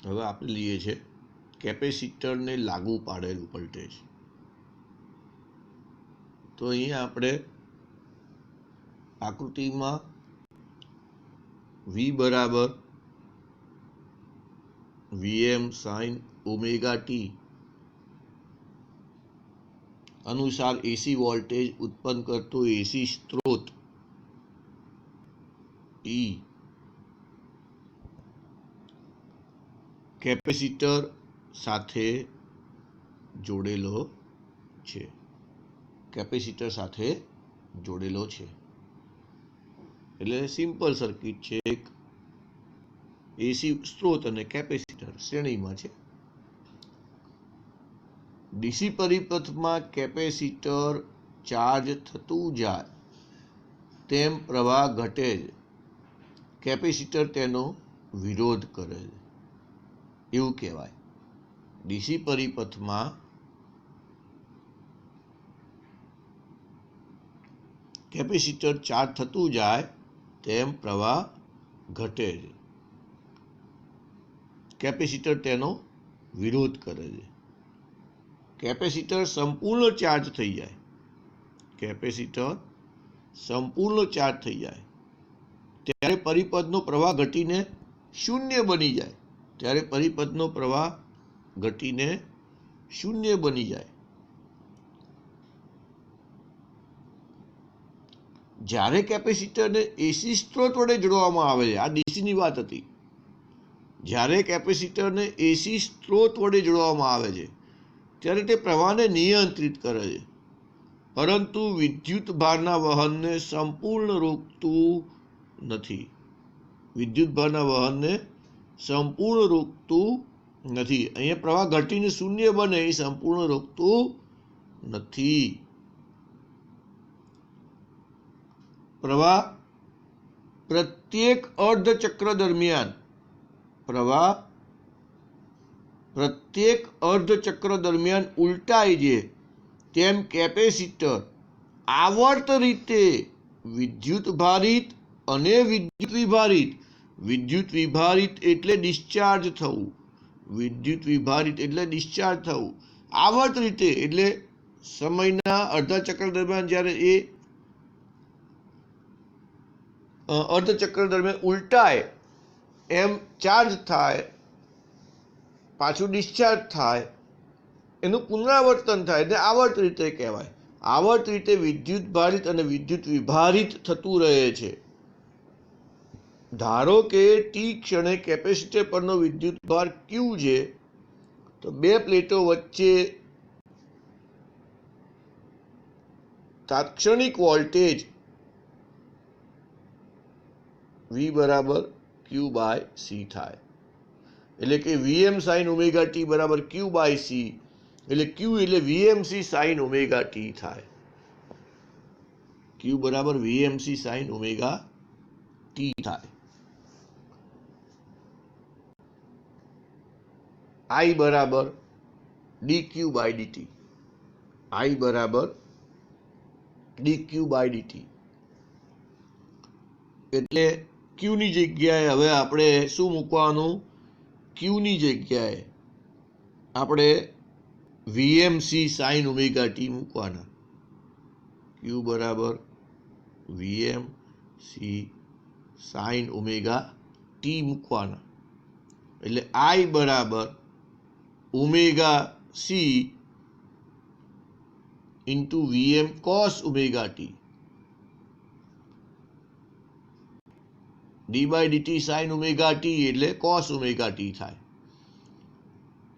હવે આપણે લઈએ છીએ કેપેસિટરને લાગુ પાડેલ વોલ્ટેજ. તો અહીંયા આપણે આકૃતિમાં V બરાબર Vm sin ઓમેગા ટી અનુસાર એસી વોલ્ટેજ ઉત્પન્ન કરતો એસી સ્ત્રોત E કેપેસિટર સાથે જોડેલો છે. કેપેસિટર સાથે જોડેલો છે એટલે સિમ્પલ સર્કિટ છે. એક એસી સ્ત્રોત અને કેપેસિટર શ્રેણીમાં છે. ડીસી પરિપથમાં કેપેસિટર ચાર્જ થતું જાય તેમ પ્રવાહ ઘટે છે. કેપેસિટર તેનો વિરોધ કરે છે એવું કહેવાય. ડીસી પરિપથમાં કેપેસિટર ચાર્જ થતું જાય તેમ પ્રવાહ ઘટે છે. કેપેસિટર તેનો વિરોધ કરે છે. કેપેસિટર સંપૂર્ણ ચાર્જ થઈ જાય. કેપેસિટર સંપૂર્ણ ચાર્જ થઈ જાય ત્યારે પરિપથનો પ્રવાહ ઘટીને શૂન્ય બની જાય. ત્યારે પરિપથનો પ્રવાહ ઘટીને શૂન્ય બની જાય. જ્યારે કેપેસિટરને એસી સ્ત્રોત વડે જોડવામાં આવે છે, આ ડીસીની વાત હતી, જ્યારે કેપેસિટરને એસી સ્ત્રોત વડે જોડવામાં આવે છે ત્યારે તે પ્રવાહને નિયંત્રિત કરે છે, પરંતુ વિદ્યુત ભારના વહનને સંપૂર્ણ રોકતું નથી. વિદ્યુત ભારના વહનને સંપૂર્ણ રોકતું નથી. અહીંયા પ્રવાહ ઘટીને શૂન્ય બને એ સંપૂર્ણ રોકતું નથી. પ્રવાહ પ્રત્યેક અર્ધચક્ર દરમિયાન ઉલટાય છે તેમ કેપેસિટર આવર્ત રીતે વિદ્યુત ભારિત અને વિદ્યુત વિભારિત એટલે ડિસ્ચાર્જ થવું. આવર્ત રીતે એટલે સમયના અડધા ચક્ર દરમિયાન જ્યારે એ અર્ધચક્ર દરમિયાન ઉલટાય એમ ચાર્જ થાય, પાછું ડિસ્ચાર્જ થાય, એનું પુનરાવર્તન થાય એટલે આવર્ત રીતે કહેવાય. આવર્ત રીતે વિદ્યુત ભારિત અને વિદ્યુત વિભારિત થતું રહે છે. ધારો કે ટી ક્ષણે કેપેસિટર પરનો વિદ્યુત ભાર Q છે, તો બે પ્લેટો વચ્ચે તાત્ક્ષણિક વોલ્ટેજ V બરાબર Q બાય C થાય. એટલે કે Vm sin ઓમેગા ટી બરાબર Q બાય C, એટલે Q એટલે VMC sin ઓમેગા ટી થાય. Q બરાબર VMC sin ઓમેગા ટી થાય. I બરાબર dq બાય dt. I બરાબર dq બાય dt. એટલે Q ની જગ્યાએ હવે આપણે શું મૂકવાનું? Q ની જગ્યાએ આપણે VMC sin ઓમેગા ટી મૂકવાના. Q બરાબર VMC sin ઓમેગા ટી મૂકવાના. એટલે I બરાબર omega C into VM cos omega t. D by dt sine omega t એટલે કોસ ઓમેગા ટી થાય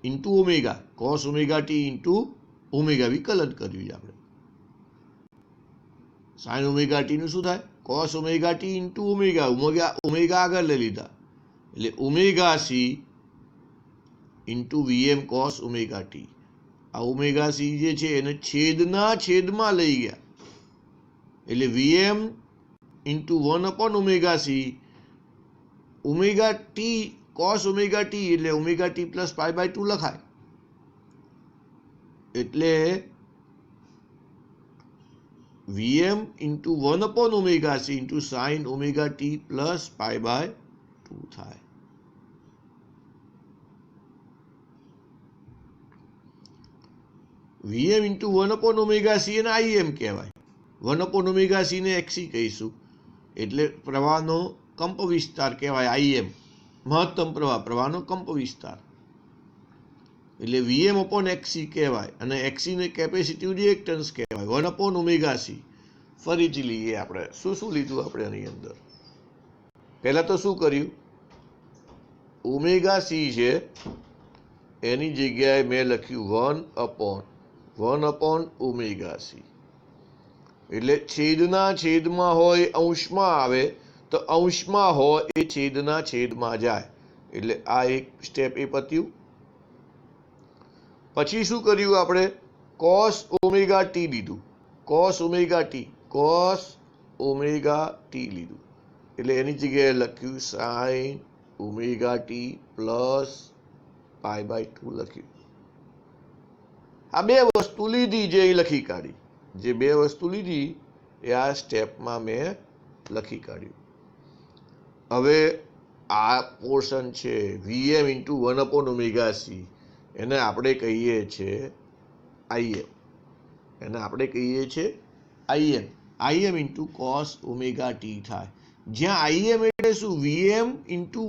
into omega. Cos omega t into omega વિકલન કર્યું છે આપણે. સાઇન ઓમેગા ટી નું શું થાય? Cos omega t into omega. Omega આગળ લઈ લીધા એટલે omega c into V M cos omega t. આ ઓમેગા સી જે છે એને છેદમાં લઈ ગયા એટલે V M into 1 omega c. Omega t cos omega t એટલે omega t plus pi by 2 લખાય. એટલે V M into 1 omega c into sine omega t plus pi by 2 થાય. વીએમ ઇન્ટુ 1/ωc એને આઈએમ કહેવાય. 1/ωc ને એક્સી કહીશું એટલે પ્રવાહનો કંપ વિસ્તાર કહેવાય આઈએમ. મહત્તમ પ્રવાહનો કંપ વિસ્તાર એટલે વીએમ અપોન એક્સી કહેવાય. અને એક્સીને કેપેસિટિવ રિએક્ટન્સ કહેવાય 1/ωc. ફરીથી લઈએ આપણે શું લીધું આપણે આની અંદર. પહેલા તો શું કર્યું, ઓમેગા સી છે એની જગ્યાએ મેં લખ્યું 1/ωc. એટલે છેદના છેદમાં હોય અંશમાં આવે તો અંશમાં હોય એ છેદના છેદમાં જાય. એટલે આ એક સ્ટેપ એ પત્યું. પછી શું કર્યું આપણે, cos ઓમેગા ટી લીધું. cos ઓમેગા ટી લીધું એટલે એની જગ્યાએ લખ્યું sin ઓમેગા ટી પ્લસ π/2 લખ્યું. આ બે વસ્તુ લીધી જે લખી કાઢી. જે બે વસ્તુ લીધી એ આ સ્ટેપમાં મેં લખી કાઢ્યું. હવે આ પોર્શન છે વીએમ ઇન્ટુ 1/ωc એને આપણે કહીએ છીએ IM. IM into cos omega t થાય. જ્યાં આઈએમ એટલે શું, વીએમ ઇન્ટુ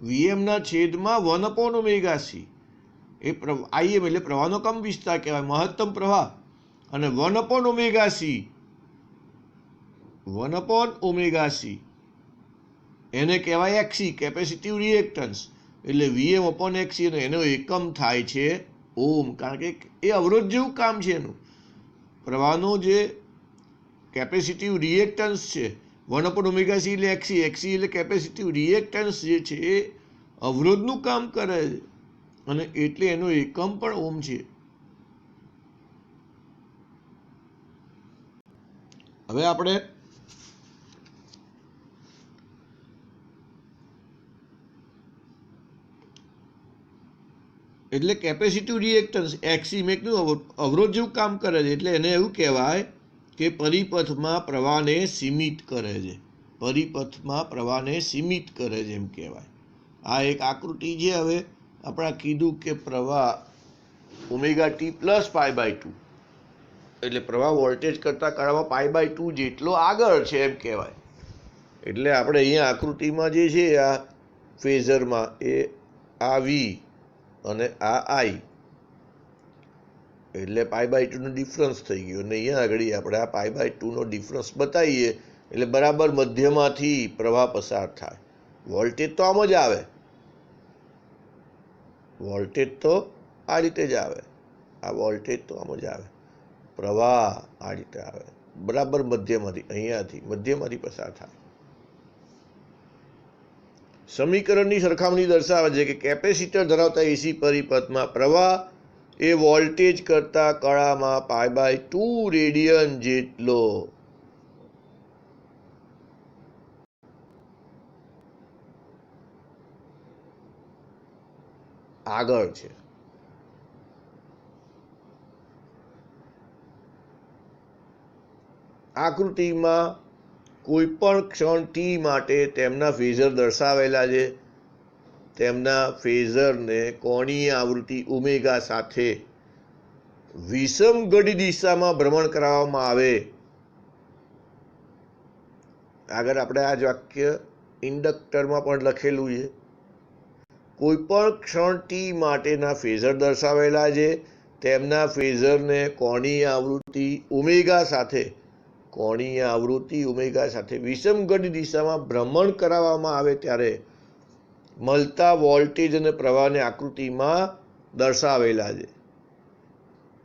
વીએમના છેદમાં 1/ωc. એ આઈએમ એટલે પ્રવાહનો કંપ વિસ્તાર કહેવાય, મહત્તમ પ્રવાહ. અને 1/ωc એને કહેવાય એક્સી, કેપેસિટિવ રિએક્ટન્સ. એટલે વીએમ અપોન એક્સી એનો એકમ થાય છે ઓમ. કારણ કે એ અવરોધ જેવું કામ છે એનું. પ્રવાહનો જે કેપેસિટિવ રિએક્ટન્સ છે 1/ωc એટલે એક્સી એટલે કેપેસિટિવ રિએક્ટન્સ જે છે એ અવરોધનું કામ કરે છે અને એટલે એનો એકમ પણ ઓમ છે. હવે આપણે એટલે કેપેસિટિવ રિએક્ટન્સ એક્સી મેકનું અવરોધ જેવું કામ કરે છે. એટલે એને એવું કહેવાય કે પરિપથમાં પ્રવાહને સીમિત કરે છે. એમ કહેવાય. આ એક આકૃતિ છે. હવે આપણે કીધું કે પ્રવાહ ઓમેગા ટી પ્લસ π/2 એટલે પ્રવાહ વોલ્ટેજ કરતાં કાળામાં π/2 જેટલો આગળ છે એમ કહેવાય. એટલે આપણે અહીંયા આકૃતિમાં જે છે આ ફેઝરમાં એ આ વી અને આ આઈ એટલે π/2 નો ડિફરન્સ થઈ ગયો. અને અહીંયા આગળ આપણે આ π/2 નો ડિફરન્સ બતાવીએ એટલે બરાબર મધ્યમાંથી પ્રવાહ પસાર થાય. વોલ્ટેજ તો આમ જ આવે, વોલ્ટેજ તો આ રીતે જ આવે, આ વોલ્ટેજ તો આમ જ આવે, પ્રવાહ આ રીતે આવે, બરાબર મધ્યમાંથી, અહીંયાથી મધ્યમાંથી પસાર થાય. સમીકરણની સરખામણી દર્શાવે છે કે કેપેસિટર ધરાવતા એસી પરિપથમાં પ્રવાહ એ વોલ્ટેજ કરતા કળામાં π/2 રેડિયન જેટલો આગળ છે. આકૃતિમાં કોઈ પણ ક્ષણ ટી માટે તેમના ફેઝર દર્શાવેલા છે. તેમના ફેઝરને કોણીય આવૃત્તિ ઓમેગા સાથે વિષમ ઘડી દિશામાં ભ્રમણ કરાવવામાં આવે. આગળ આપણે આ જ વાક્ય ઇન્ડક્ટરમાં પણ લખેલું છે. કોઈ પણ ક્ષણ ટી માટેના ફેઝર દર્શાવેલા છે. તેમના ફેઝરને કોણીય આવૃત્તિ ઓમેગા સાથે વિષમ ઘડી દિશામાં ભ્રમણ કરાવવામાં આવે ત્યારે મળતા વોલ્ટેજ અને પ્રવાહને આકૃતિમાં દર્શાવેલા છે.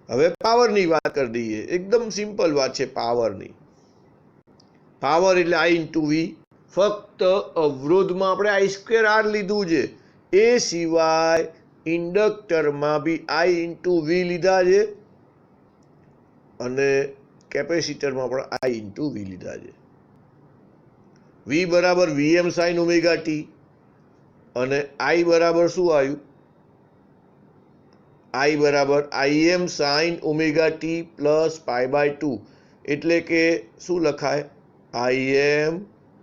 હવે પાવરની વાત કરી દઈએ. એકદમ સિમ્પલ વાત છે પાવરની. પાવર એટલે I × V. ફક્ત અવરોધમાં આપણે I² R લીધું છે. એ સિવાય ઇન્ડક્ટરમાં બી I × V લીધા છે અને કેપેસિટરમાં પણ I × V લીધા છે. V બરાબર Vm sin ઓમેગા ટી અને I બરાબર શું આવ્યું, I બરાબર Im sin omega t plus π/2 એટલે કે શું લખાય, Im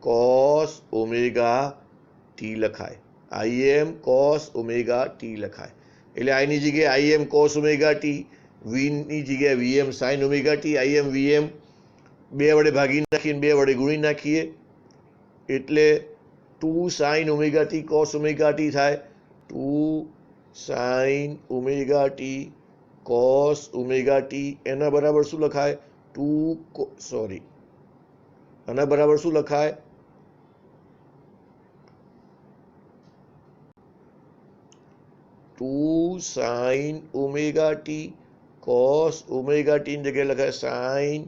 cos ઓમેગા ટી લખાય. એટલે આઈની જગ્યાએ આઈ એમ કોસ ઓમેગા ટી, વીની જગ્યાએ વીએમ સાઇન ઓમેગા ટી, આઈ એમ વીએમ 2 વડે ભાગી નાખીએ, 2 વડે ગુણી નાખીએ એટલે 2 sine omega t cos omega t થાય. 2 sine omega t cos omega T એના બરાબર શું લખાય? 2 આના બરાબર શું લખાય? 2 sine omega t cos omega t ની જગ્યાએ લખાય સાઇન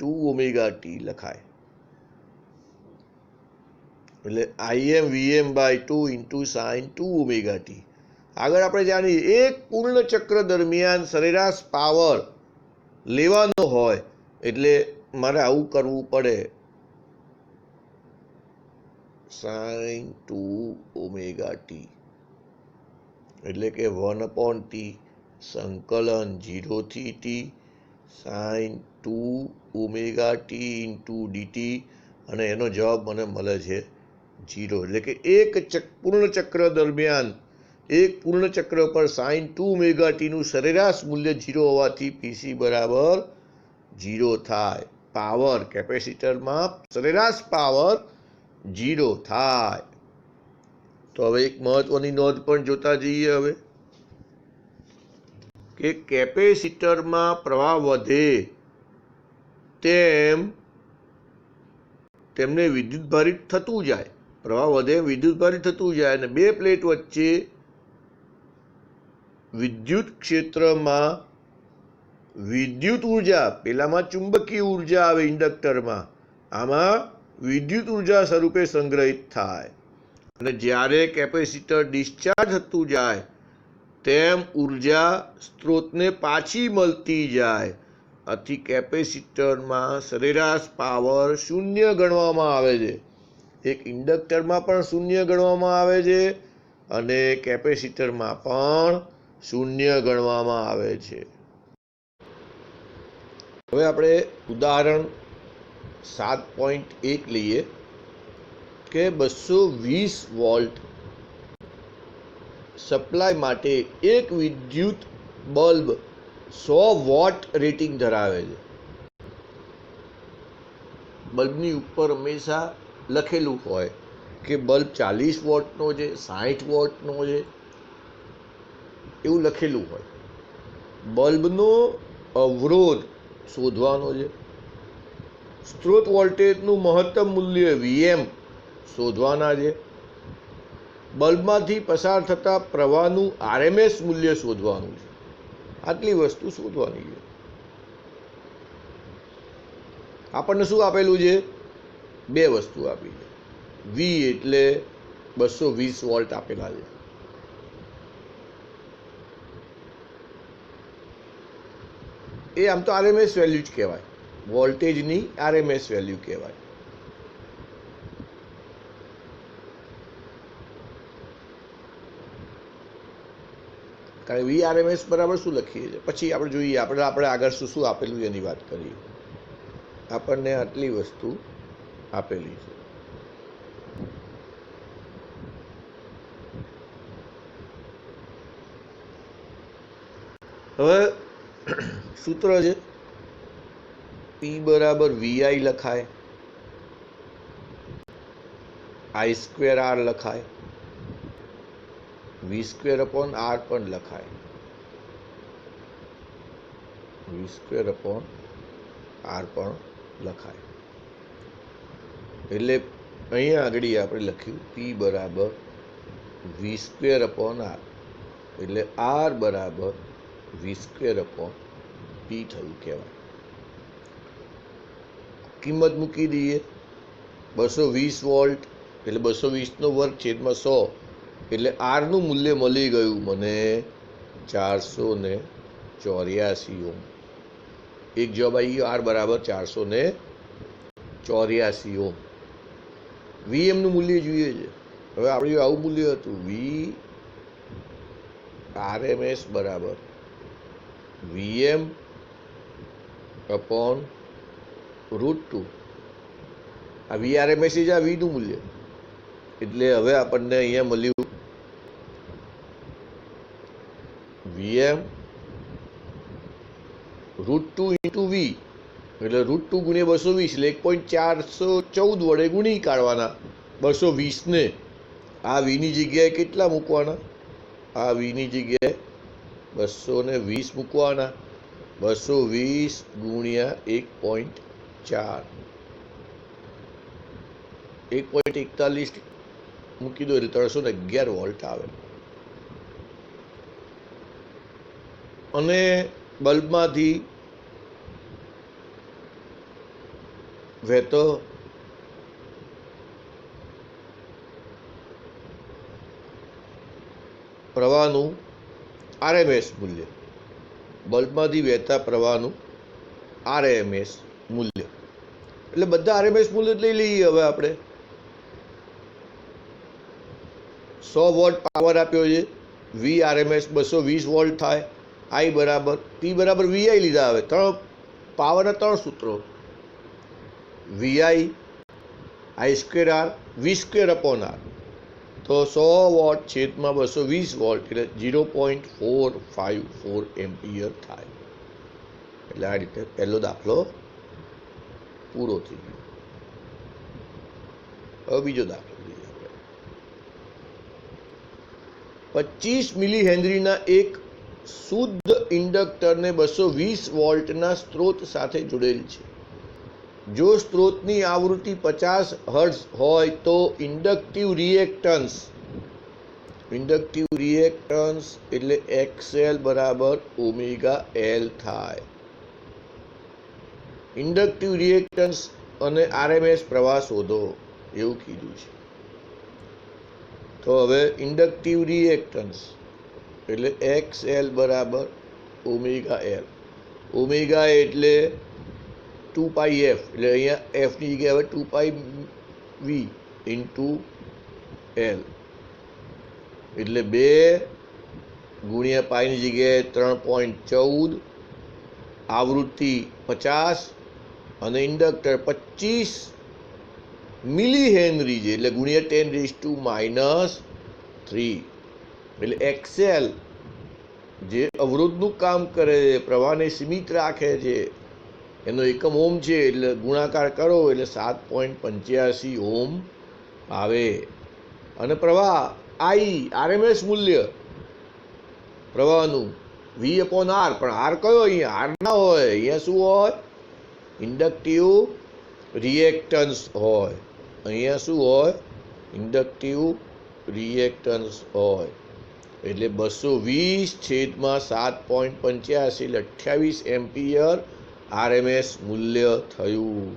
2 ઓમેગા ટી લખાય. એટલે IM VM by 2 into sine 2 omega t. આગળ આપણે જાણીએ એક પૂર્ણ ચક્ર દરમિયાન સરેરાશ પાવર લેવાનો હોય એટલે મારે આવું કરવું પડે, સાઇન 2 ઓમેગા ટી એટલે કે 1/t સંકલન 0 થી t sine 2 omega t into dt, અને એનો જવાબ મને મળે છે 0. એટલે કે એક પૂર્ણ ચક્ર દરમિયાન એક પૂર્ણ ચક્ર પર સાઇન 2 ઓમેગા ટીનું સરેરાશ મૂલ્ય 0 હોવાથી પીસી બરાબર 0 થાય. પાવર કેપેસિટરમાં સરેરાશ પાવર 0 થાય. તો હવે એક મહત્વની નોંધ પણ જોતા જઈએ હવે કે કેપેસિટરમાં પ્રવાહ વધે તેમ તેમને વિદ્યુતભારિત થતું જાય, પ્રવાહ વધે વિદ્યુતભારિત થતું જાય, અને બે પ્લેટ વચ્ચે વિદ્યુત ક્ષેત્રમાં વિદ્યુત ઉર્જા, પેલામાં ચુંબકીય ઉર્જા આવે ઇન્ડક્ટરમાં, આમાં વિદ્યુત ઉર્જા સ્વરૂપે સંગ્રહિત થાય. અને જ્યારે કેપેસિટર ડિસ્ચાર્જ થતું જાય તેમ ઉર્જા સ્ત્રોતને પાછી મળતી જાય. આથી કેપેસિટરમાં સરેરાશ પાવર 0 ગણવામાં આવે છે. એક ઇન્ડક્ટરમાં પણ 0 ગણવામાં આવે છે અને કેપેસિટરમાં પણ 0 ગણવામાં આવે છે. હવે આપણે ઉદાહરણ 7.1 લઈએ કે 220 વોલ્ટ સપ્લાય માટે એક વિદ્યુત બલ્બ 100 વોટ રેટિંગ ધરાવે છે. બલ્બની ઉપર હંમેશા લખેલું હોય કે બલ્બ 40 વોટનો છે, 60 વોટનો છે, એવું લખેલું હોય. બલ્બનો અવરોધ શોધવાનો છે, સ્ત્રોત વોલ્ટેજનું મહત્તમ મૂલ્ય વીએમ શોધવાના છે, બલ્બમાંથી પસાર થતા પ્રવાહનું આરએમએસ મૂલ્ય શોધવાનું છે. આટલી વસ્તુ શોધવાની છે. આપણને શું આપેલું છે? બે વસ્તુ આપી છે. વી એટલે 220 વોલ્ટ આપેલા છે. એ આમ તો આરએમએસ વેલ્યુ જ કહેવાય, વોલ્ટેજની આરએમએસ વેલ્યુ કહેવાય. કારણ વી આરએમએસ બરાબર શું લખીએ છીએ, પછી આપણે જોઈએ આપણે આગળ શું શું આપેલું છે એની વાત કરીએ. આપણને આટલી વસ્તુ આપેલી છે. હવે સૂત્ર છે પી બરાબર વીઆઈ લખાય, આઈ સ્ક્વેર આર લખાય, વી સ્ક્વેર અપોન આર પણ લખાય, વી સ્ક્વેર અપોન આર પણ લખાય. એટલે અહીંયા આગળ આપણે લખ્યું પી બરાબર વી સ્ક્વેર અપોન આર, એટલે આર બરાબર વી સ્ક્વેર અપોન પી થયું કહેવાય. કિંમત મૂકી દઈએ. 220 વોલ્ટ એટલે 220 નો વર્ગ છેદમાં 100, એટલે આરનું મૂલ્ય મળી ગયું મને 484 ઓમ. એક જવાબ આવી ગયો, આર બરાબર 484 ઓમ. વીએમનું મૂલ્ય જોઈએ છે. હવે આપણે આવું મૂલ્ય હતું, વી આરએમએસ બરાબર વીએમ અપોન √2. આ વી આરએમએસ છે, આ વીનું મૂલ્ય. એટલે હવે આપણને અહીંયા મળ્યું વીએમ √2 ઇન્ટુ વી એટલે √2 ગુણ્યા 220 એટલે 1.414 વડે ગુણી કાઢવાના 220 ને આ વીની જગ્યાએ કેટલા મૂકવાના? આ વીની જગ્યાએ 220 મૂકવાના. 220 ગુણ્યા 1.4 1.41 મૂકી દો એટલે 311 વોલ્ટ આવે. અને બલ્બમાંથી વહેતો પ્રવાહનું આરએમએસ મૂલ્ય, બલ્બમાંથી વહેતા પ્રવાહનું આરએમએસ મૂલ્ય, એટલે બધા આરએમએસ મૂલ્ય લઈ લઈએ. હવે આપણે 100 વોટ પાવર આપ્યો છે, વી આરએમએસ 220 વોલ્ટ થાય. આઈ બરાબર પી બરાબર વીઆઈ લીધા. હવે પાવરના 3 સૂત્રો, VI I square R V square upon R. તો 100 વોટ છેદમાં 220 વોલ્ટ એટલે 0.454 એમ્પિયર થાય. એટલે આ રીતે પહેલો દાખલો પૂરો થઈ ગયો. હવે બીજો દાખલો લઈએ આપણે. 25 મિલી હેનરીના એક શુદ્ધ ઇન્ડક્ટરને 220 વોલ્ટના સ્ત્રોત સાથે જોડેલ છે. જો સ્ત્રોતની આવૃત્તિ 50 હર્ટ્ઝ હોય તો ઇન્ડક્ટિવ રિએક્ટન્સ એટલે XL બરાબર ઓમેગા L થાય. ઇન્ડક્ટિવ રિએક્ટન્સ અને આરએમએસ પ્રવાહ શોધો એવું કીધું છે. તો હવે ઇન્ડક્ટિવ રિએક્ટન્સ એટલે XL બરાબર ઓમેગા L. ઓમેગા એટલે 2πf, એટલે અહીંયા એફની જગ્યાએ હવે 2πv ઇન્ટુ L એટલે 2 ગુણ્યા પાઈની જગ્યાએ 3.14, આવૃત્તિ 50 અને ઇન્ડક્ટર 25 મિલી હેનરી છે એટલે ગુણ્યા 10⁻³ એટલે XL જે અવરોધનું કામ કરે છે, પ્રવાહને સીમિત રાખે છે, એનો એકમ ઓમ છે એટલે ગુણાકાર કરો એટલે 7.85 ઓમ આવે. અને પ્રવાહ આઈ આરએમએસ મૂલ્ય પ્રવાહનું વી અપોન આર, પણ આર કયો? અહીંયા આર ના હોય, અહીંયા શું હોય? ઇન્ડક્ટિવ રિએક્ટન્સ હોય. અહીંયા શું હોય? ઇન્ડક્ટિવ રિએક્ટન્સ હોય. એટલે 220 છેદમાં 7.85 એટલે 28 એમ્પિયર આરએમએસ મૂલ્ય થયું.